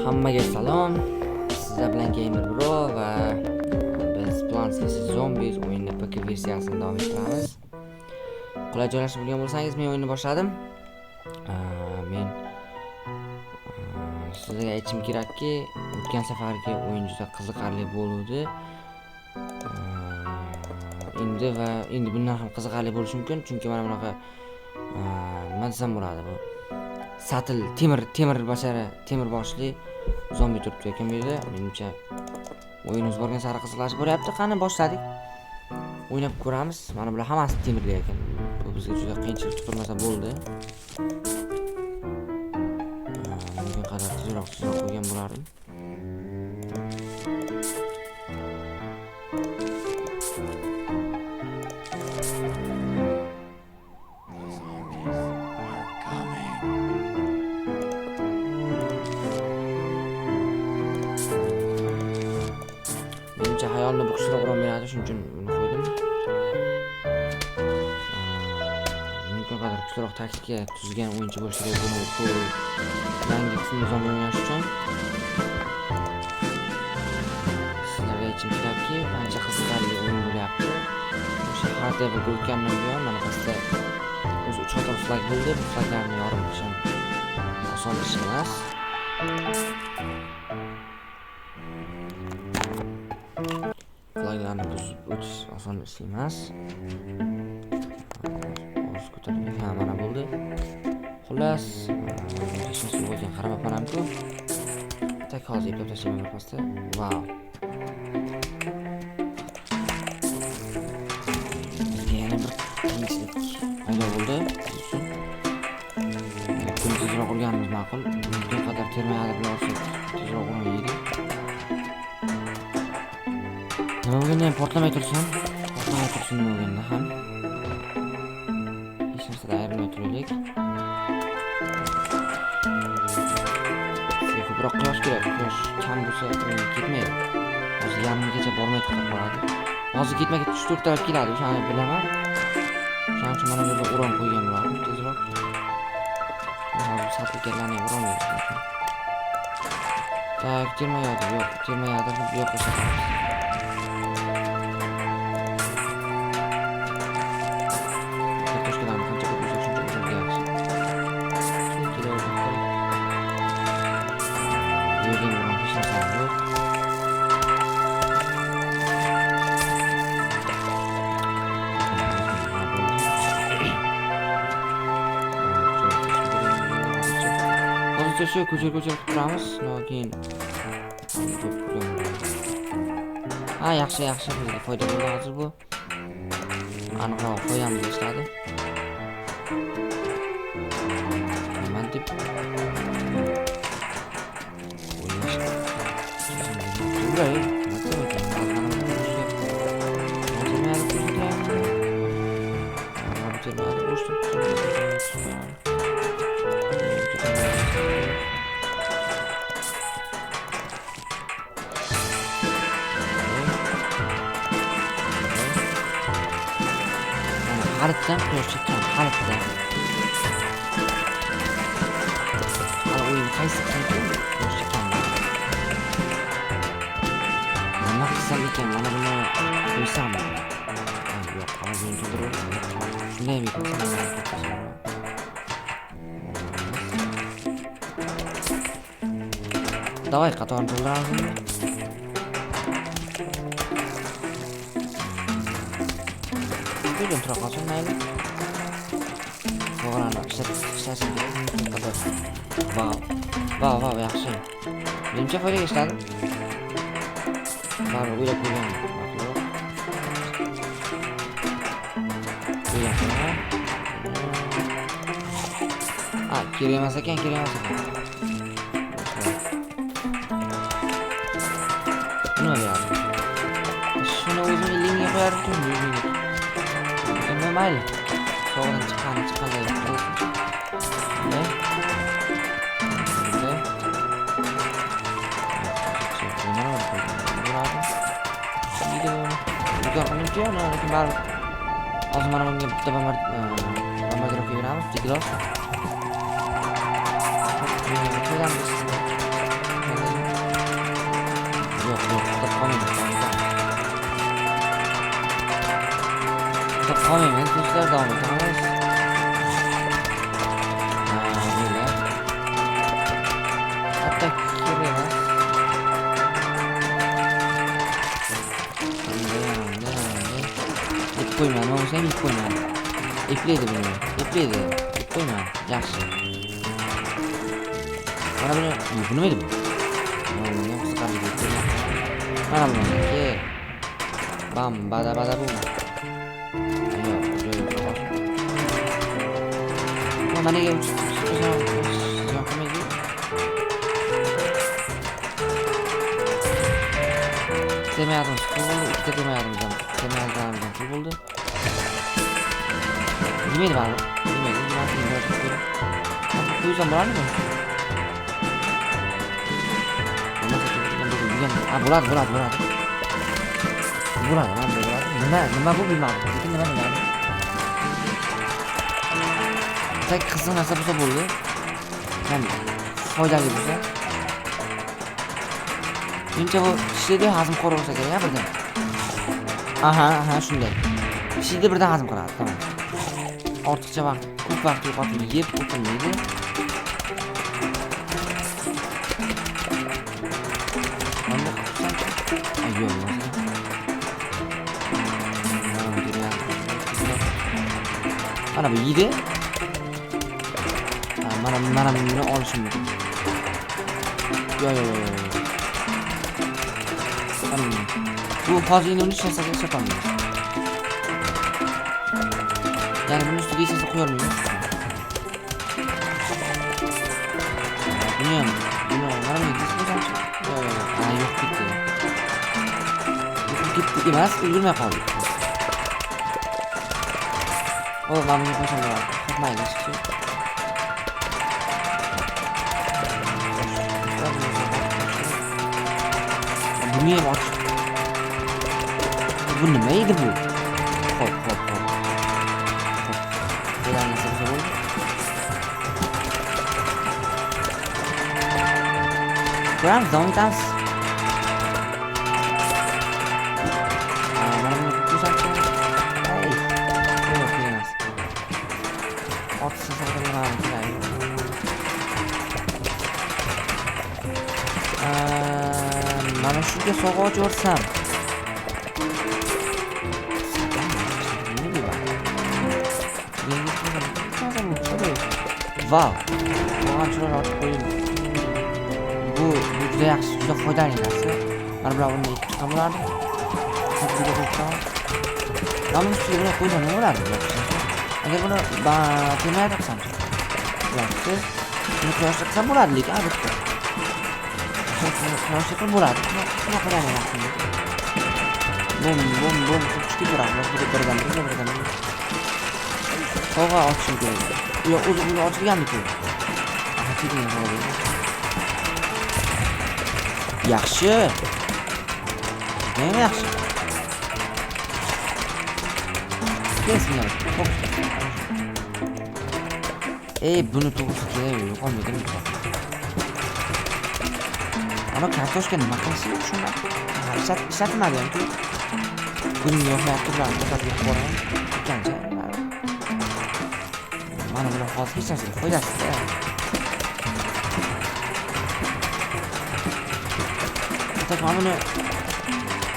Hammaga salom. Sizlar bilan Gamer Bro va biz Plants vs Zombies o'yinini PC versiyasini davom ettiramiz. Qulay joylashib bo'lgan bo'lsangiz, men o'yinni boshladim. Men sizlarga aytishim kerakki, o'tgan safargi o'yin juda qiziqarli bo'ldi. Endi bundan ham qiziqarli bo'lishi mumkin, chunki mana bunaqa nima desam bo'ladi bu. Satil temir boshli zombi turibdi ekan bu yerda. Menimcha o'yinimiz borgan sari qiziqlashib boryapti. Qani boshladik. O'ynab ko'ramiz. Mana bular hammasi temirli ekan. Bu bizga juda qiyinchilik tug'dirmasa bo'ldi. Mumkin qadar tezroq qo'ygan bo'lardim. Hayolni bu kuchliroq uron beradi, shuning uchun buni qo'ydim. Mumkin qadar kuchliroq taktika tuzgan o'yinchi bo'lishi kerak buni yangi qismni zombi o'ynash uchun. Sizlarga aytishim kerakki, ancha qiziqarli o'yin bo'lyapti. O'sha hardware o'tgandan buyon mana pastda o'zi 3 qator flag bo'ldi. Bu flaglarni yorib ham oson ish emas. Flaglarni buzib o'tish oson ish emas. O'z ko'tarilgan mana bo'ldi. Xullas, hech narsa bo'lgan qarabman ham-ku. Tak hozir eplab tashlayman bir pasda. Vau. Yana bir qiyinchilik paydo bo'ldi. Kun tezroq urganimiz ma'qul. Mumkin qadar termayadi bilan ursak tezroq urmaydi. Nima bo'lganda ham portlamay tursin nima bo'lganda ham. Hech narsadan ayrilmay turaylik. Sizga ko'proq quyosh kerak. Quyosh kam bo'lsa ketmaydi. Hozir yarimgacha bormay to'xtab qoladi. Hozir ketma-ket 3-4 ta keladi, o'shani bilaman. Shuning uchun mana bu yerga uron qo'ygan bo'lardim tezroq. Hozir satliklarni uron berdim. Tak, termayadi, yo'q, termayadi, bu yoqqa chiqamiz. Shu ko'chir turamiz. Keyin yaxshi bizga foyda bo'ldi hozir bu. Aniqroq foydamiz ishladi. Nima deb Haritdan quyosh chiqqan, haritdan. Hali o'yin qaysi qilgan quyosh chiqqan. Nima qilsam ekan, mana buni qo'ysam. Yo'q, hozir turib. Shunday ekan. Davay qatorni to'ldiramiz. Bugün tura qolsin mayli. To'g'rani ishlashim kerak. Vau, yaxshi. Menimcha foydaga ishladi. Bari o'ylab ko'rgan. Kerak emas ekan. Nima deyapti? Shuni o'zimga linkga qo'yardim. Mayli. So'g'dan chiqqanday bo'lsin. Hozir mana bunga bitta bombardirovka beramiz, tiglos. do'stlar, davom etamiz. Böyle. Hatta kerak. Ip qo'yman, men o'zim ip qo'yman. Iplaydi buni. Iplaydi. Ip qo'yman. Yaxshi. Mana buni nima edi bu? Mana buniki. Bam, bada bada bum. Mana nega yoqmaydi? Demayaptim, ikkita demayaptim. Demayaptim, pul bo'ldi. Nima edi bari? Nima edi? Qo'ysam bo'ladimi? Bo'ladi. Nima bu bilmadim. Lekin nima bo'ladi? Tak qiziq narsa bo'lsa bo'ldi. Ham foydali bo'lsa. Menimcha bu ishlaydi, hazm qora bo'lsa kerak, birdan. Aha, shunday. Ishlaydi, birdan hazm qiladi, tamam. Ortiqcha vaqt, ko'p vaqt yo'qotib yeb o'tirmaydi. Mana bu yedi. Mana buni olishim mumkin. Yo. Bu hozir endi uni ishlasaka sotaman. Yani bunun üstüne ise koyar mıyım? Bunu var mı? Yok gitti. Gitti demez, öldürme kaldı. Oğlum ben bunu koşalım var. Kapmayın işte. Bu niye var? Bu neydi bu? Hop. Buradan nasıl bir şey oldu? Grab don't dance. Bana bunu tutarsan. Hey. Yok yemez. Ortasını sakın var. Mana shunga sog'och o'rsam. Wow. Sog'ochlar otib qo'ying. Bu juda yaxshi, juda foydali narsa. Mana bularni ikki chiqam bo'lardi. Juda ko'p. Mana ustiga buni qo'ysam nima bo'ladi? Agar buni temaydi qilsam. Yaxshi. Buni quyoshda qilsam bo'ladi, lekin albatta. Quyoshda qilib bo'ladi. Nima qiladi yaxshi. Bum chiqib turadi. Birdan. Sovg'a ochishim kerak. Yo'q, o'zi ochilganmi-ku? Yaxshi. Nima yaxshi? Kesinglar. Buni to'g'risi kerak, yo'qolmaydimi? Ama kartoshka nima qilishim shunday? Ishlatmadim-ku. Buning yo'qlayapti bilan to'xtatib qo'yaman. Ekancha. Mana buni hozir hech narsaga foydasiz-da. Tak mana buni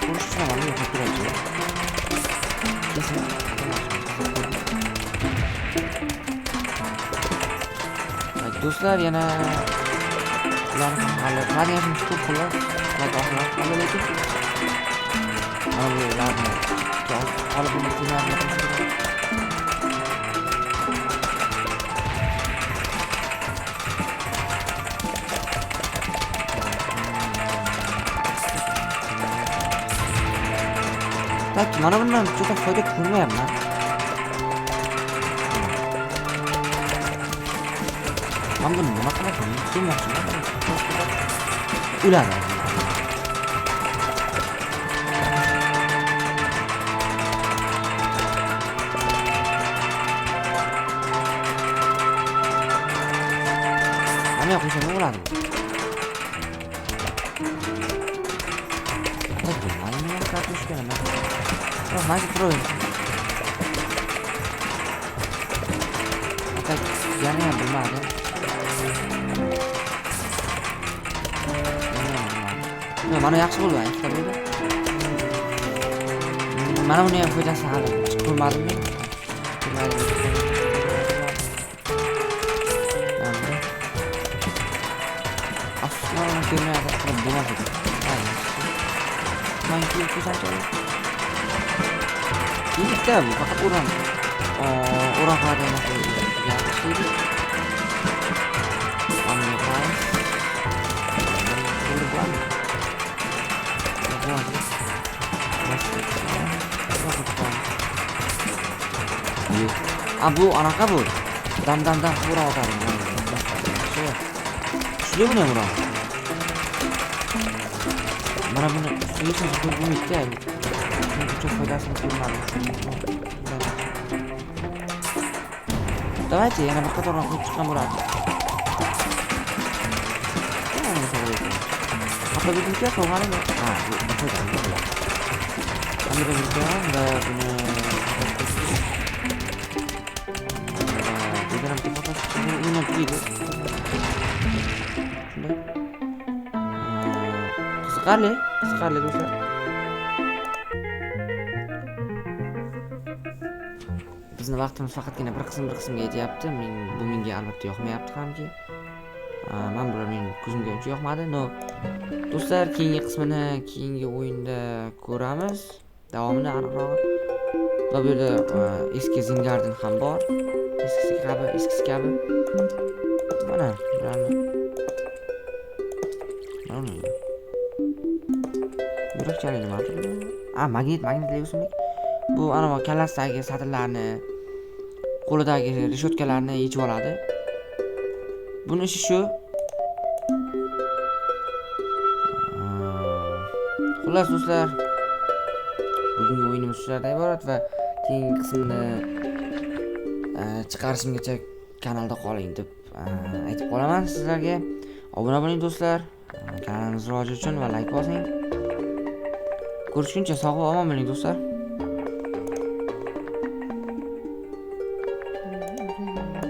ko'rish uchun ham yo'q kerak. Do'stlar, yana ularni hali qiladigan ko'p pullar qoladi, lekin mana bularni olib bo'lmaydi. Tak mana bundan juda foyda ko'rmayapman. Ben bunu nima qilaman? Bilmoqchiman. Ular. Mana qo'shib bo'ladi. Mana kartoshka nima? Mana turib. yana ham bilmadim. Mana yaxshi bo'ldi, ikkita bo'ldi. Mana buni ham foydasi hali chiqib ko'rmadim men. Aslında görmeye de bulamadım. Sanki güzel çalıyor. İyi işte bu fakat oran. Oran kadar nasıl yapıştırdı. Anlayacağız. Bunu var mı? Var. Bu anak bu. Dam buram atarım. Şuraya bu ne buram? Mana buni ustiga qo'yib bo'lmaydi-ku. Chunki çok foydasini ko'rmadim. Давайте yana bir qatordan qo'yib chiqqan bo'ladi. Apa bizga so'g'ani? Ha, bu foydali bo'ladi. Endi bizga va buni Biram fotosi uni tuydi. Qiziqarli do'stlar. Bizni vaqtimiz faqatgina bir qismga yetyapti. Bu menga albatta yoqmayapti hamki. Men bular mening ko'zimga uncha yoqmadi. No, do'stlar, keyingi qismini keyingi o'yinda ko'ramiz. Davomini aniqroq. Va bu yerda eski Zingarden ham bor. Eskisi kabi. Mana bularni. Yurakchalik nima? Magnitli o'simlik. Bu ana kallasidagi satrlarni, qo'lidagi reshotkalarni yechib oladi. Buni ishi shu. Xullas do'stlar, bugungi o'yinimiz shulardan iborat va keyingi qismini chiqarishimgacha kanalda qoling deb aytib qolaman sizlarga. Obuna bo'ling do'stlar. Kanalimiz rivoji uchun va like bosing. Ko'rishguncha sog' va omon bo'ling do'stlar.